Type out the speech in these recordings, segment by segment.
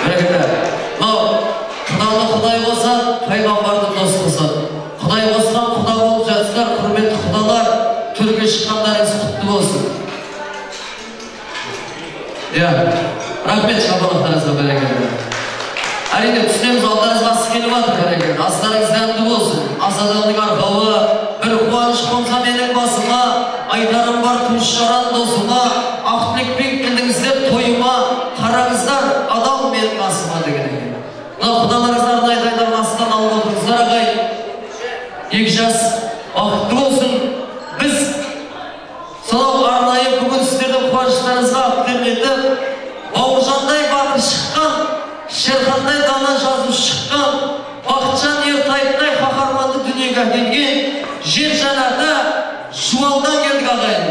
Бәрекелді. Құдалы Құдай болса, пайғамбарды дос болса. Құдай болса, құда болып жатсыздар, құрметті құдалар, төрге шыққандарыңыз құтты болсын. Рахмет шабалақтарыңызға бәрекелді. Әрине түсінеміз, алдарыңызға ас келіп жатыр бәрекелді. Астарыңыз дәмді болсын. Ас адамның арқауы, бір қуаныш болса менің басыма, айтарым бар туыс жаран досыма, ақ тілекпен келдіңіздер тойыма, қараңыздар адам менің басыма деген екен. Құдаларыңыздардың айтайдан астан алып отырыңыздар ағай. Екі жас бақытты болсын. Біз сонау арнайы бүгін сіздердің қуаныштарыңызға құрметіп, Бауыржандай батыр шыққан, Шерхандай дана жазып шыққан, Бақытжан Ертайдай қаһарманды дүниеге әкелген, жер жанаты Жуалдан келдік ағайын.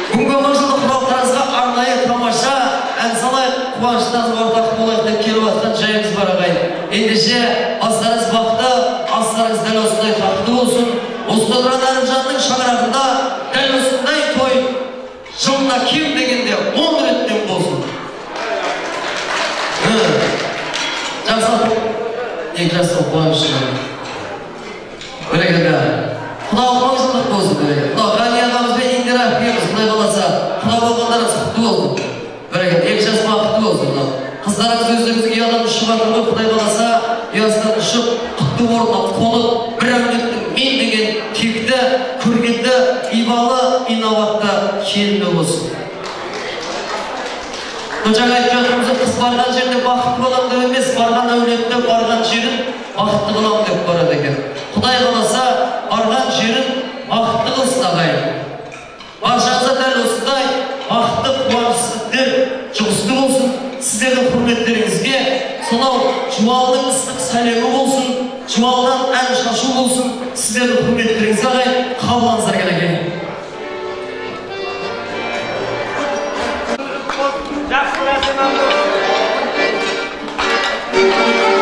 Бүгінгі маңызды құралдарыңызға арнайы тамаша ән салайық, қуаныштарыңызға ортақ болайық деп келіп жатқан жайымыз бар ағайын. Ендеше астарыңыз бақты, астарыңыз дәл осындай тақты болсын. Осы тұрған Әрімжанның шаңырағында дәл осындай той жылына кем дегенде 10 реттен болсын. Жақсы екі жасы қуанышы. Бәрекелді. Құда қуанышылық болсын бәрекелді. Құда Ғани ағамыз бен Индира әпкеміз Құдай қаласа құда болғандарыңыз құтты болсын. Бәрекелді. Екі жас бақытты болсын. Қыздарыңыз өздеріңізге ұядан ұшып жатыр ғой, Құдай қаласа ұясынан ұшып құтты орнына қонып, бір әулеттің мен деген текті, көргенді, ибалы, инабатты келінді болсын. Жаңа айтып жатырмыз, қыз барған жерде бақытты боламын деп емес, барған әулетті, барған жерін бақытты боламын деп барады екен. Құдай қаласа барған жерін бақытты қылсын ағайын. Баршаңызға дәл осындай бақытты, қуанышсыздер жұғысты болсын. Сіздердің құрметтеріңізге сонау Жуалдың ыстық сәлемі болсын, Жуалдан ән шашу болсын. Сіздердің құрметтеріңізге ағайын, қабылыңыздар келген. Bye.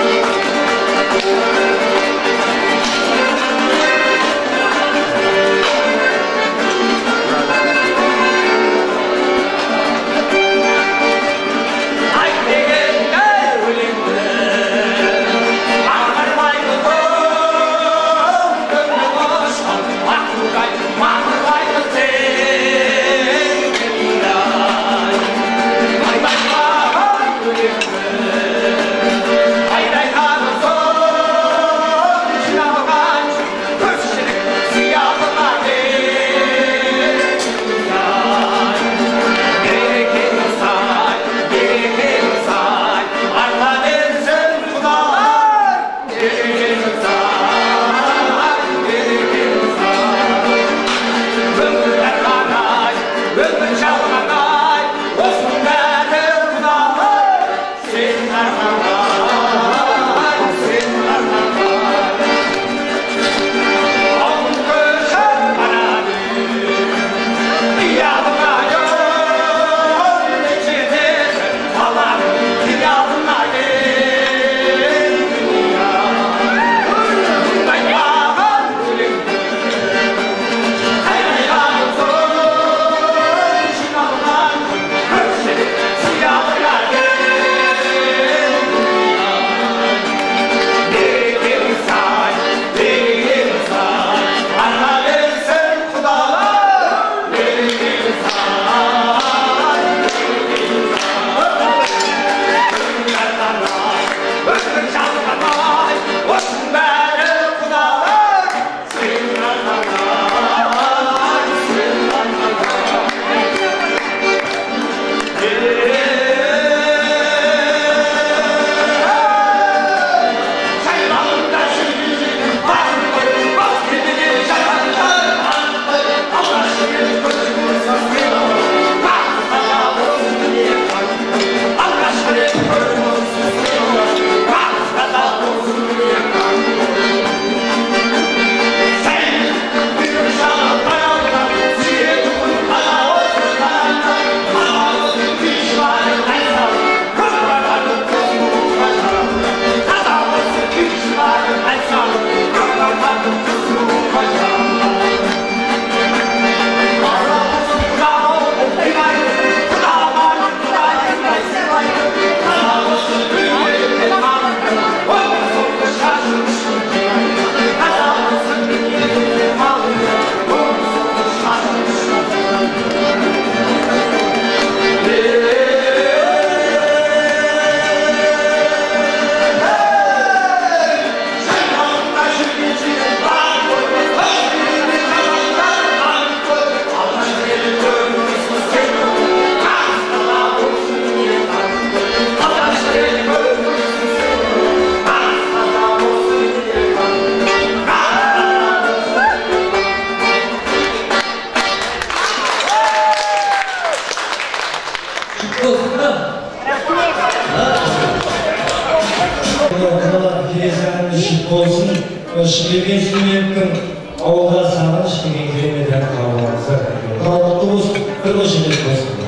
болсын, шықпеген студенттің ауылға сағыныш деген керемет қабылыңыздар. Құтты болсын, бір қошемет болсын.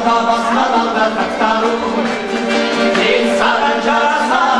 Basmadan da taktarım, bir saran carasa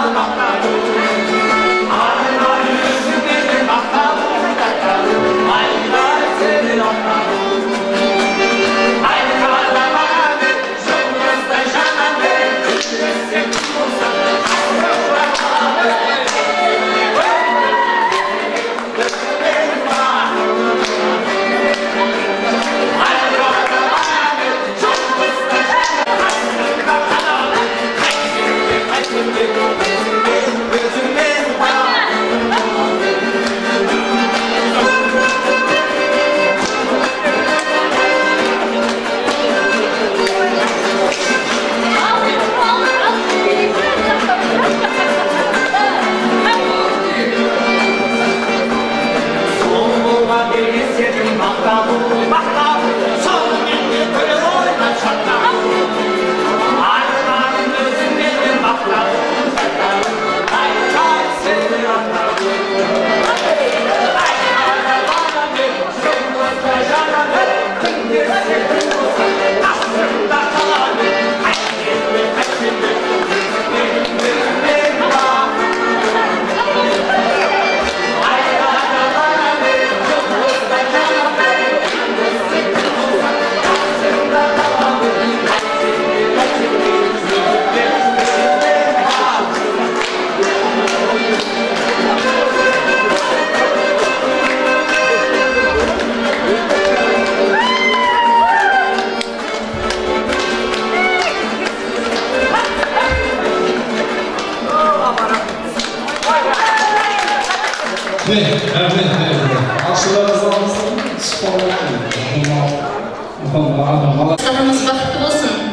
Sağımız baqtlı olsun.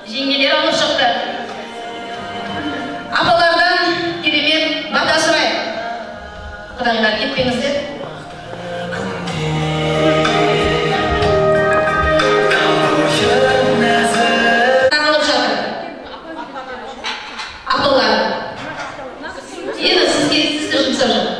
Jenggeler Қабылдаңдар, кетпеңіздер. Тағылып жатыр. Апалар. Енді сізге жұмсап жатыр.